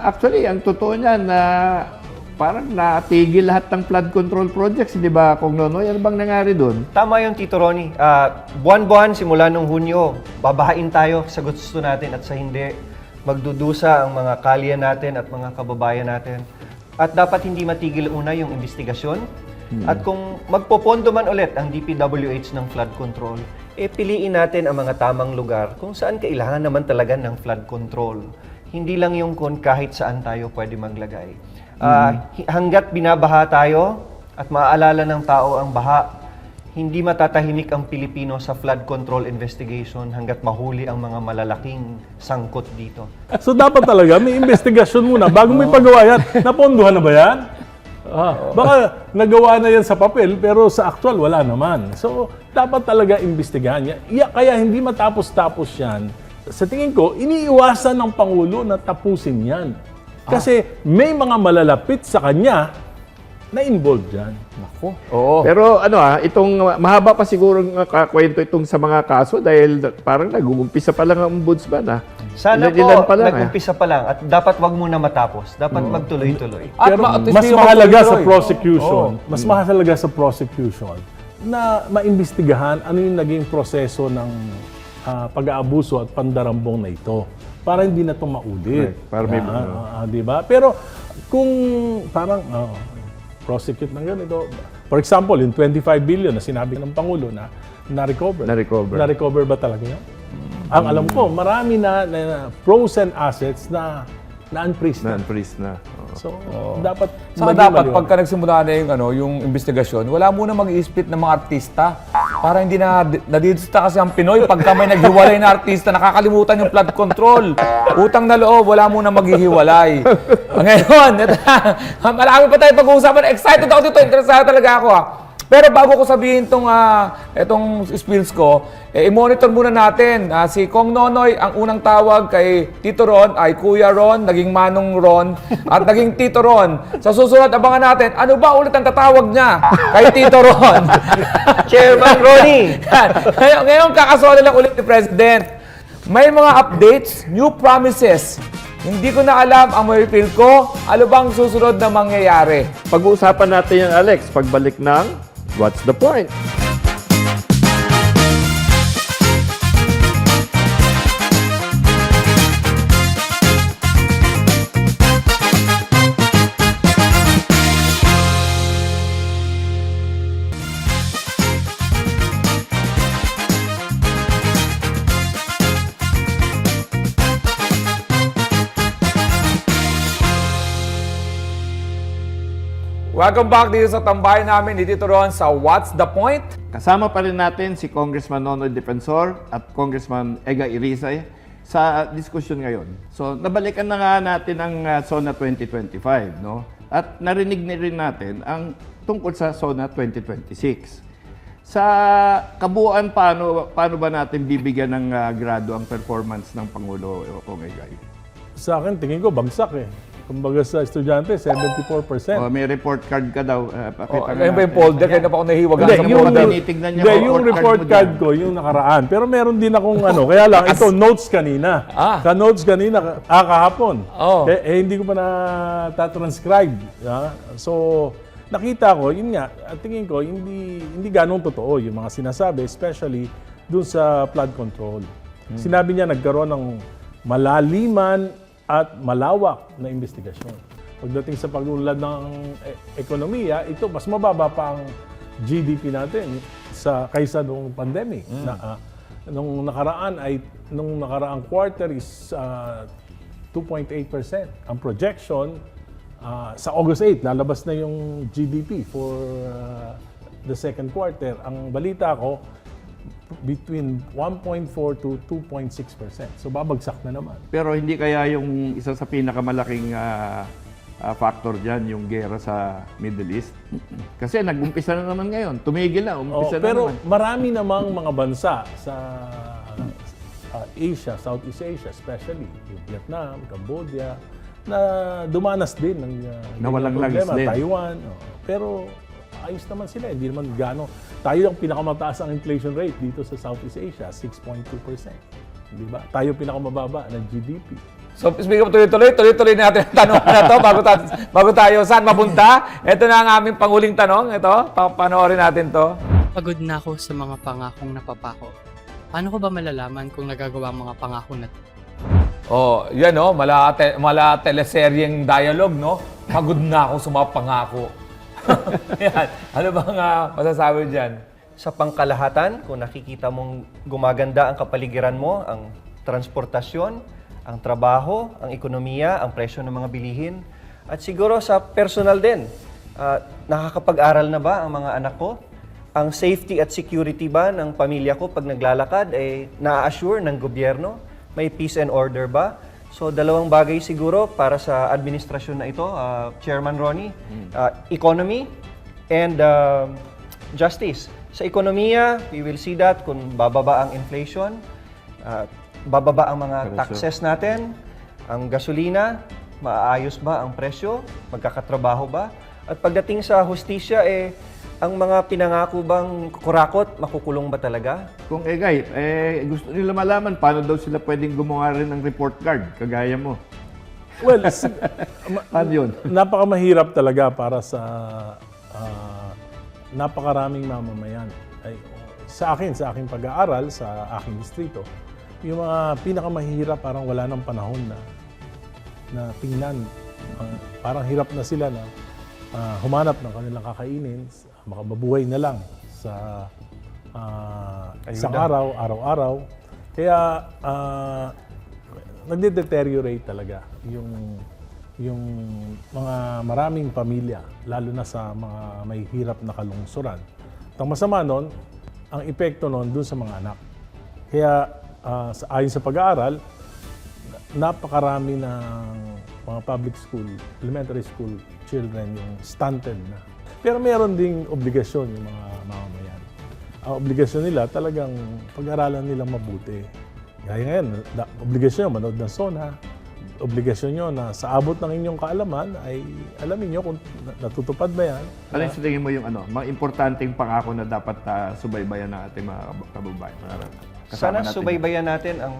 Actually, ang totoo niyan na parang natigil lahat ng flood control projects, di ba, Kong Nonoy? Ano bang nangyari doon? Tama yung Tito Ronnie. Buwan-buwan, simula nung Hunyo, babahain tayo sa gusto natin at sa hindi. Magdudusa ang mga kalye natin at mga kababayan natin. At dapat hindi matigil una yung investigasyon. At kung magpopondo man ulit ang DPWH ng flood control, piliin natin ang mga tamang lugar kung saan kailangan naman talaga ng flood control. Hindi lang yung kung kahit saan tayo pwede maglagay. Hanggat binabaha tayo at maaalala ng tao ang baha, hindi matatahimik ang Pilipino sa flood control investigation hanggat mahuli ang mga malalaking sangkot dito. So dapat talaga may investigasyon muna bago may pagawa yan. Napondohan na ba yan? Baka nagawa na yan sa papel pero sa actual wala naman. So dapat talaga imbestigahan yan. Kaya hindi matapos-tapos yan. Sa tingin ko, iniiwasan ng Pangulo na tapusin yan. Kasi may mga malalapit sa kanya na involved dyan. Nako. Oo. Pero itong mahaba pa siguro ng kwento itong sa mga kaso dahil parang nag-uumpisa pa lang ang ombudsman. Sana Ilan po, pa lang, nag-umpisa pa lang at dapat wag muna matapos. Dapat magtuloy-tuloy. Pero mas mahalaga sa prosecution, mas mahalaga sa prosecution na maimbestigahan ano yung naging proseso ng pag-aabuso at pandarambong na ito para hindi na ito maulit. Para may diba? Pero kung parang prosecute ng ganito, for example, yung 25 billion na sinabi ng Pangulo na na-recover. Na-recover ba talaga yun? Ang alam ko, marami na pros and assets na unfreeze na. So, dapat pagka nagsimula na yung investigasyon, wala muna mag-i-split ng mga artista para hindi na nadidista kasi ang Pinoy pagka may naghiwalay na artista, nakakalimutan yung flood control. Utang na loob, wala muna maghihiwalay. Ngayon, marami pa tayo pag-uusapan. Excited ako dito, interesado talaga ako Pero bago ko sabihin itong spills ko, i-monitor muna natin. Si Kong Nonoy, ang unang tawag kay Tito Ron ay Kuya Ron, naging Manong Ron, at naging Tito Ron. Sa susunod, abangan natin, ano ba ulit ang tatawag niya kay Tito Ron? Chairman Ronnie! Ngayon, kakasuhan lang ulit ni President. May mga updates, new promises. Hindi ko na alam ang may feel ko. Ano bang susunod na mangyayari? Pag-uusapan natin yan, Alex, pagbalik ng What's the Point? Welcome back dito sa tambayan namin dito Ron sa What's the Point? Kasama pa rin natin si Congressman Nonoy Defensor at Congressman Ega Irizay sa diskusyon ngayon. So, nabalikan na nga natin ang SONA 2025, no? At narinig na rin natin ang tungkol sa SONA 2026. Sa kabuuan, paano ba natin bibigyan ng grado ang performance ng Pangulo Kong Egay? Sa akin, tingin ko, bagsak eh. Kumbaga sa estudyante, 74%. May report card ka daw. Pakita nga Ayun ba yung natin. folder? Kaya na pa ako nahihiwagan Hindi, sa yung, folder. tinitignan niya hindi, ang yung report mo card dyan. ko, yung nakaraan. Pero meron din akong kaya lang, ito, notes kanina. Sa notes kanina, kahapon. Oh. Hindi ko pa na-transcribe. So, nakita ko, yun nga, at tingin ko, hindi ganong totoo yung mga sinasabi, especially dun sa flood control. Sinabi niya, nagkaroon ng malaliman at malawak na investigasyon. Pagdating sa pag-unlad ng ekonomiya, ito mas mababa pa ang GDP natin kaysa nung pandemic. Nung nakaraang quarter is 2.8%. Ang projection sa August 8 lalabas na yung GDP for the second quarter. Ang balita ko between 1.4 to 2.6%. So babagsak na naman. Pero hindi kaya yung isa sa pinakamalaking factor dyan, yung gera sa Middle East? Kasi nag-umpisa na naman ngayon. Tumigil na, umpisa na pero naman. marami namang mga bansa sa Asia, Southeast Asia especially, yung Vietnam, Cambodia, na dumanas din ng Na walang langis problema. din. Taiwan. Pero ayos naman sila. Hindi naman gano'n. Tayo ang pinakamataas ang inflation rate dito sa Southeast Asia, 6.2%. Di ba? Tayo pinakamababa ng GDP. So, speaking of tuloy-tuloy natin ang tanong na to bago tayo saan mapunta. Ito na ang aming panguling tanong. Ito, panoorin natin to. Pagod na ako sa mga pangakong napapako. Paano ko ba malalaman kung nagagawa ang mga pangako na to? Oh, yan mala teleseryeng dialogue, no? Pagod na ako sa mga pangako. Yan. Ano bang masasabi dyan? Sa pangkalahatan, kung nakikita mong gumaganda ang kapaligiran mo, ang transportasyon, ang trabaho, ang ekonomiya, ang presyo ng mga bilihin, at siguro sa personal din, nakakapag-aral na ba ang mga anak ko? Ang safety at security ba ng pamilya ko pag naglalakad ay na-assure ng gobyerno? May peace and order ba? So, dalawang bagay siguro para sa administrasyon na ito, Chairman Ronnie. Economy and justice. Sa ekonomiya, we will see that kung bababa ang inflation, bababa ang mga taxes natin, ang gasolina, maaayos ba ang presyo, magkakatrabaho ba? At pagdating sa hustisya, ang mga pinangako bang kurakot, makukulong ba talaga? Kung Egay, gusto nila malaman paano daw sila pwedeng gumawa rin ng report card, kagaya mo. Well, Paano yun? napakamahirap talaga para sa napakaraming mamamayan. Sa aking pag-aaral, sa aking distrito, yung mga pinakamahirap parang wala ng panahon na tingnan. Parang hirap na sila na humanap ng kanilang kakainin, makababuhay na lang sa isang araw-araw. Kaya nagde-deteriorate talaga yung mga maraming pamilya, lalo na sa mga may hirap na kalungsuran. Ang masama nun, ang epekto nun dun sa mga anak. Kaya ayon sa pag-aaral, napakarami ng mga public school, elementary school children yung stunted na. Pero meron ding obligasyon yung mga mamamayan. Ang obligasyon nila talagang pag-aralan nilang mabuti. Gaya ngayon, obligasyon nyo manood ng SONA, obligasyon nyo na sa abot ng inyong kaalaman ay alamin nyo kung natutupad ba yan. Ano yung sa tingin mo yung mga importanteng pangako na dapat subaybayan ng ating mga kababayan? Sana subaybayan natin ang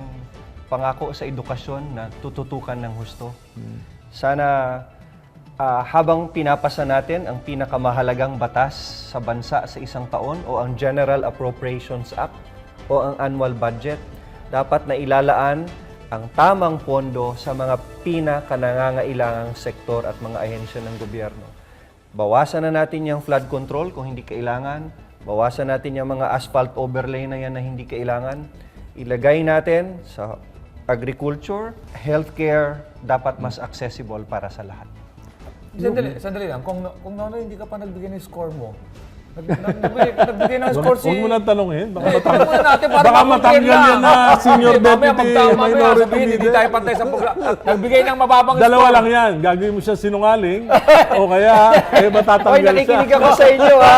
pangako sa edukasyon na tututukan ng husto. Sana habang pinapasa natin ang pinakamahalagang batas sa bansa sa isang taon o ang General Appropriations Act o ang annual budget, dapat na ilalaan ang tamang pondo sa mga pinakanangangailangang sektor at mga ahensya ng gobyerno. Bawasan na natin yung flood control kung hindi kailangan. Bawasan natin yung mga asphalt overlay na yan na hindi kailangan. Ilagay natin sa agriculture, healthcare, dapat mas accessible para sa lahat. Sandali lang. Kung Nonoy, hindi ka pa nagbigay ng score mo. Nagbigay ng score si... Huwag mo nang tanongin. Huwag muna natin para Baka ma-compare matanggal yan na senior deputy, minority Hindi leader. tayo pantay sa program. Nagbigay ng mababang Dalawa lang yan. Gagawin mo siya sinungaling o kaya matatanggal Oy, siya. nakikinig ako sa inyo, ha?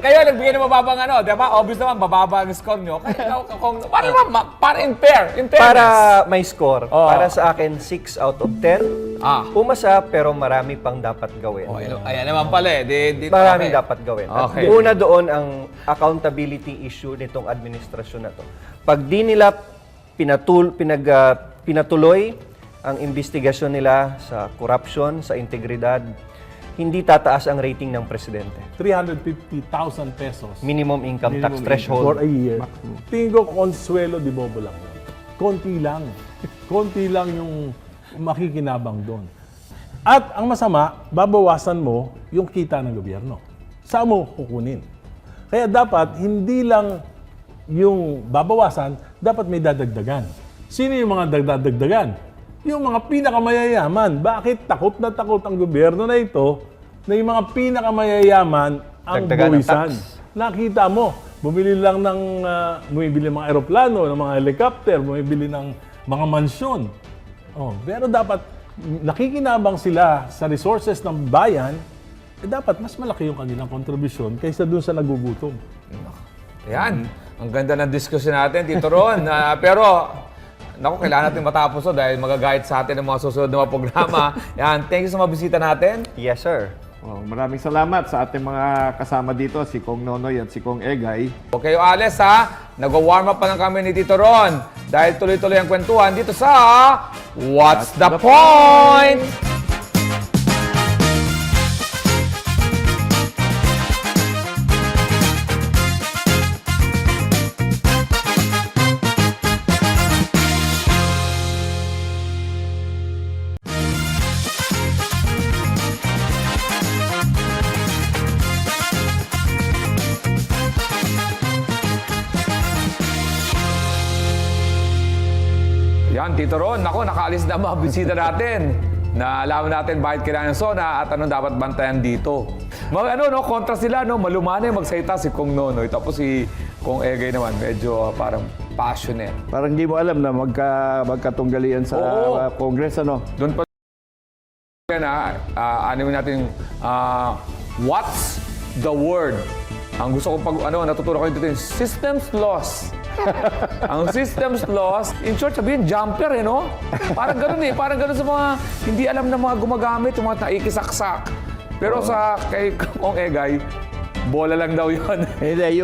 Kayo nagbigay ng mababang ano, di ba? Obvious naman, bababa ang score nyo. Kaya para naman, para in fairness. Para may score, Oo. para sa akin, 6 out of 10. Pumasa, pero marami pang dapat gawin. Ayan naman pala eh. Maraming dapat gawin. At Okay. una doon ang accountability issue nitong administrasyon na to. Pag di nila pinatuloy ang investigasyon nila sa corruption, sa integridad, hindi tataas ang rating ng presidente. 350,000 pesos. Minimum income tax Minimum threshold. for a year. Tingin ko, Consuelo de Bobo lang yun. Konti lang. Konti lang yung makikinabang doon. At ang masama, babawasan mo yung kita ng gobyerno. Saan mo kukunin? Kaya dapat, hindi lang yung babawasan, dapat may dadagdagan. Sino yung mga dadagdagan? Yung mga pinakamayayaman. Bakit takot na takot ang gobyerno na ito na yung mga pinakamayayaman ang Dagdagan ng buwisan? tax. Nakita mo, bumibili ng mga aeroplano, ng mga helicopter, bumibili ng mga mansyon. Pero dapat nakikinabang sila sa resources ng bayan, dapat mas malaki yung kanilang kontribusyon kaysa dun sa nagugutom. Ayan. Ang ganda ng diskusyon natin, Tito Ron. Pero, naku, kailangan natin matapos to dahil magagayad sa atin ang mga susunod na mga programa. Yan. Thank you sa mga bisita natin. Yes, sir. Maraming salamat sa ating mga kasama dito, si Kong Nonoy at si Kong Egay. Huwag kayo alis ha. Nag-warm up pa lang kami ni Tito Ron dahil tuloy-tuloy ang kwentuhan dito sa What's the Point? Yan, Tito Ron. Naku, nakaalis na mga bisita natin. Naalaman natin bakit kailangan ng SONA at anong dapat bantayan dito. Kontra sila, malumanay magsalita si Kong Nonoy. Tapos si Kong Egay naman, medyo parang passionate. Parang di mo alam na magkatunggalian sa Congress, ano? Doon pa anumin natin what's the word? Ang gusto ko natuturo ko dito yung systems loss. Ang systems loss, in short sabihin, jumper no? Parang ganun parang ganun sa mga hindi alam na mga gumagamit, yung mga naikisaksak. Pero kay Kong Egay, bola lang daw yun. Hindi,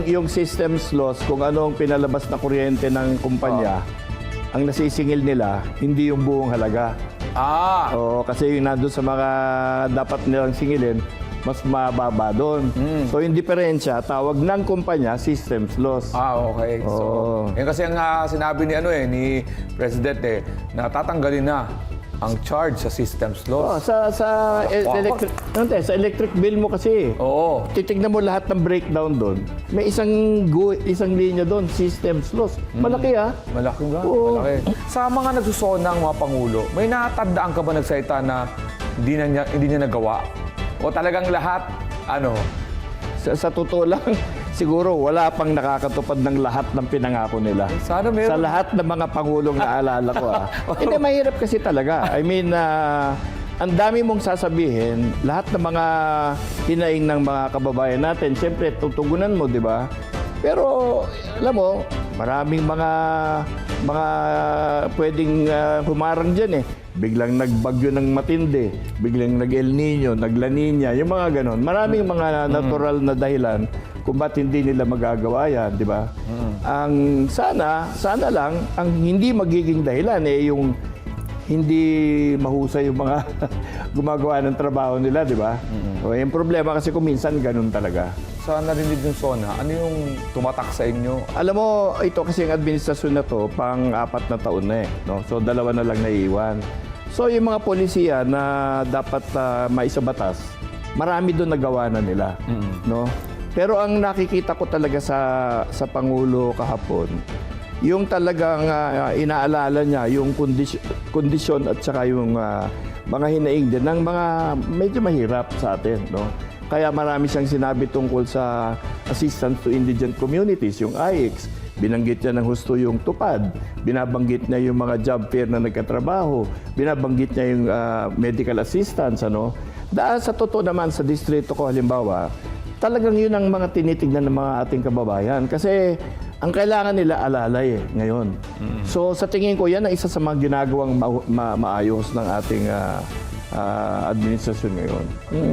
yung systems loss, kung anong pinalabas na kuryente ng kumpanya, ang nasisingil nila, hindi yung buong halaga. Kasi yung nandun sa mga dapat nilang singilin, mas mababa doon. So, yung diferensya, tawag ng kumpanya, systems loss. Okay. So, yan kasi ang sinabi ni President na tatanggalin na ang charge sa systems loss. Sa electric bill mo kasi. Oo. Titignan mo lahat ng breakdown doon. May isang linya doon, systems loss. Malaki Malaki ba? Oo. Malaki. Sa mga nagsusona ng mga Pangulo, may natandaan ka ba nagsalita na hindi niya nagawa? O talagang lahat, Sa totoo lang, siguro wala pang nakakatupad ng lahat ng pinangako nila. Sana meron. Sa lahat ng mga pangulong naalala ko. Hindi, mahirap kasi talaga. I mean, ang dami mong sasabihin, lahat ng mga hinaing ng mga kababayan natin, siyempre, tutugunan mo, di ba? Pero, alam mo, maraming mga pwedeng humarang dyan Biglang nagbagyo ng matindi, biglang nag-El Nino, nag-La Nina, yung mga ganon. Maraming mga natural na dahilan kung ba't hindi nila magagawa yan, di ba? Ang sana lang, ang hindi magiging dahilan yung hindi mahusay yung mga gumagawa ng trabaho nila, di ba? Yung problema kasi kung minsan ganun talaga. Sa narinig ng SONA, ano yung tumatak sa inyo? Alam mo, ito kasi ang administrasyon na to, pang-4 na taon na So, 2 na lang naiiwan. So, yung mga polisiya na dapat maisabatas, marami doon nagawa na nila. No? Pero ang nakikita ko talaga sa Pangulo kahapon, yung talagang inaalala niya yung kondisyon at saka yung mga hinaing din ng mga medyo mahirap sa atin, no? Kaya marami siyang sinabi tungkol sa assistance to indigent communities, yung AIX. Binanggit niya ng husto yung tupad, binabanggit niya yung mga job fair na nagkatrabaho, binabanggit niya yung medical assistance, ano? Dahil sa totoo naman sa distrito ko halimbawa, talagang yun ang mga tinitignan ng mga ating kababayan. Kasi ang kailangan nila alalay ngayon. So sa tingin ko, yan ang isa sa mga ginagawang maayos ng ating administrasyon ngayon.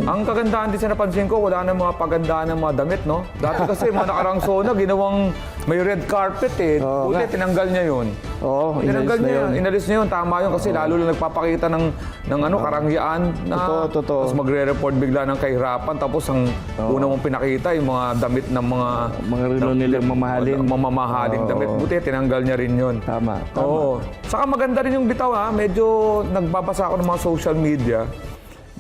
Ang kagandahan din sa napansin ko, wala na mga pagandaan ng mga damit, no? Dati kasi mga nakarang SONA, ginawang may red carpet eh. Oo Buti, nga. tinanggal niya yun. Oo, Tinanggal inalis na niya yun. Inalis niya yun, tama yun. Kasi lalo lang nagpapakita ng karangyaan na Totoo. tapos magre-report bigla ng kahirapan. Tapos ang una mong pinakita, yung mga damit ng mga relo nilang mamahalin. mamahaling damit. Buti, tinanggal niya rin yun. Tama. Oo. Saka maganda rin yung bitaw ha. Medyo nagbabasa ako ng mga social media.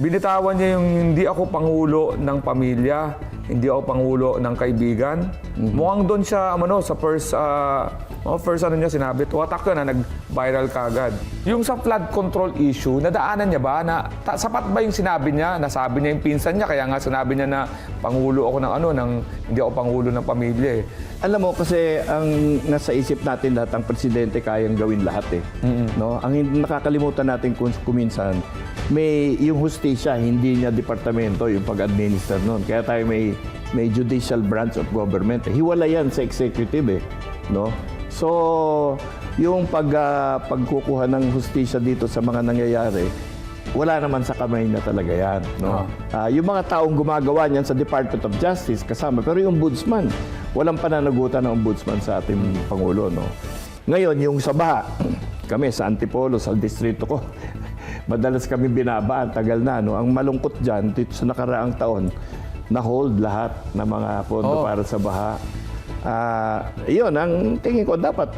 Binitawan niya yung hindi ako pangulo ng pamilya, hindi ako pangulo ng kaibigan. Mukhang doon siya sa first ano niya sinabi, watak yun na nag-viral kagad. Yung sa flood control issue, nadaanan niya ba na sapat ba yung sinabi niya? Nasabi niya yung pinsan niya, kaya nga sinabi niya na pangulo ako ng hindi ako pangulo ng pamilya eh. Alam mo, kasi ang nasa isip natin lahat, ang presidente kayang gawin lahat eh. No? Ang nakakalimutan natin kuminsan, may yung hustisya, hindi niya departamento yung pag-administer nun. Kaya tayo may judicial branch of government. Hiwala yan sa executive eh. No? So, yung pagkukuha ng hustisya dito sa mga nangyayari, wala naman sa kamay na talaga yan. No? Yung mga taong gumagawa niyan sa Department of Justice kasama, pero yung ombudsman, walang pananagutan ng ombudsman sa ating Pangulo. No? Ngayon, yung sa baha, kami sa Antipolo, sa distrito ko, madalas kami binabaan, tagal na. No? Ang malungkot dyan, dito sa nakaraang taon, na-hold lahat ng mga pondo para sa baha. Yun, ang tingin ko, dapat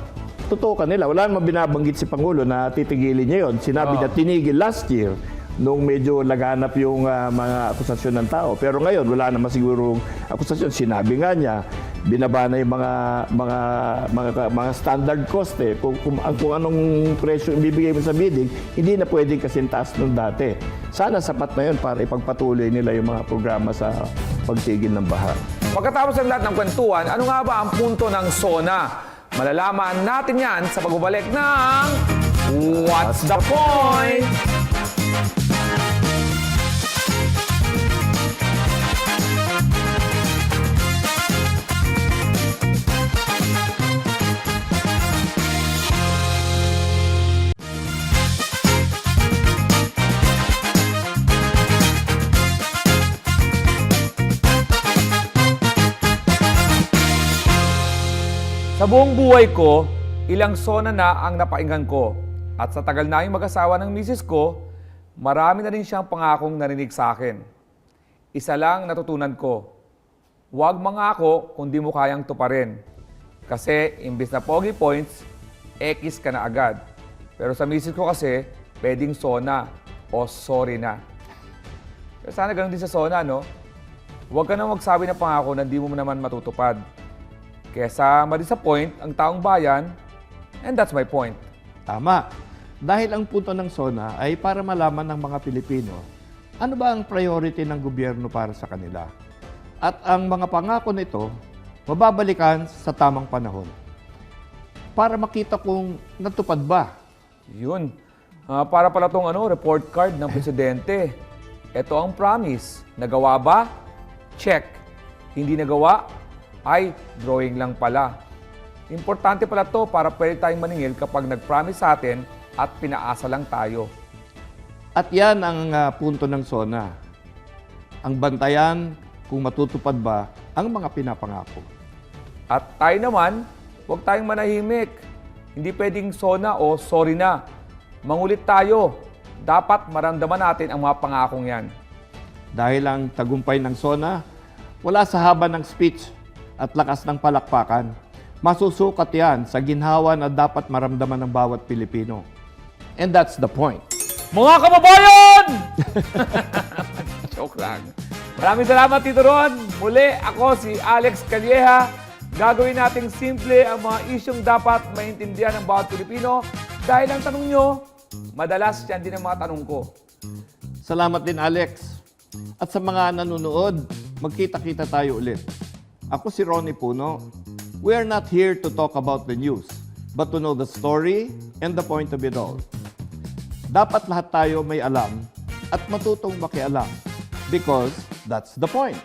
tutukan nila. Wala namang binabanggit si Pangulo na titigilin niya yun. Sinabi niya tinigil last year nung medyo laganap yung mga akusasyon ng tao. Pero ngayon, wala naman sigurong akusasyon. Sinabi nga niya, binaba na yung mga standard cost eh. Kung anong presyo ibibigay mo sa bidding, hindi na pwedeng kasing taas nung dati. Sana sapat na yun para ipagpatuloy nila yung mga programa sa pagtigil ng baha. Pagkatapos ng lahat ng kwentuhan, ano nga ba ang punto ng SONA? Malalaman natin yan sa pagbabalik ng What's the Point? Sa buong buhay ko, ilang SONA na ang napainggan ko. At sa tagal na yung mag-asawa ng misis ko, marami na rin siyang pangakong narinig sa akin. Isa lang natutunan ko, huwag mangako kung di mo kayang tuparin. Kasi imbis na pogi points, X ka na agad. Pero sa misis ko kasi, pwedeng SONA o sorry na. Pero sana ganun din sa SONA, no? Huwag ka na magsabi ng pangako na di mo naman matutupad. Kesa ma-disappoint ang taong bayan, and that's my point. Tama. Dahil ang punto ng SONA ay para malaman ng mga Pilipino ano ba ang priority ng gobyerno para sa kanila. At ang mga pangako nito, mababalikan sa tamang panahon. Para makita kung natupad ba. Yun. Para pala itong report card ng presidente. Ito ang promise. Nagawa ba? Check. Hindi nagawa? Ay, drawing lang pala. Importante pala to para pwede tayong maningil kapag nag-promise sa atin at pinaasa lang tayo. At yan ang punto ng SONA. Ang bantayan kung matutupad ba ang mga pinapangako. At tayo naman, huwag tayong manahimik. Hindi pwedeng SONA o sorry na. Mangulit tayo. Dapat maramdaman natin ang mga pangakong yan. Dahil ang tagumpay ng SONA, wala sa haba ng speech at lakas ng palakpakan. Masusukat yan sa ginhawa na dapat maramdaman ng bawat Pilipino. And that's the point. Mga kababayan! Joke lang. Maraming salamat, Tito Ron. Muli, ako si Alex Calleja Gagawin nating simple ang mga isyong dapat maintindihan ng bawat Pilipino dahil ang tanong nyo, madalas yan din ang mga tanong ko. Salamat din, Alex. At sa mga nanonood, magkita-kita tayo ulit. Ako si Ronnie Puno. We are not here to talk about the news, but to know the story and the point of it all. Dapat lahat tayo may alam at matutong makialam because that's the point.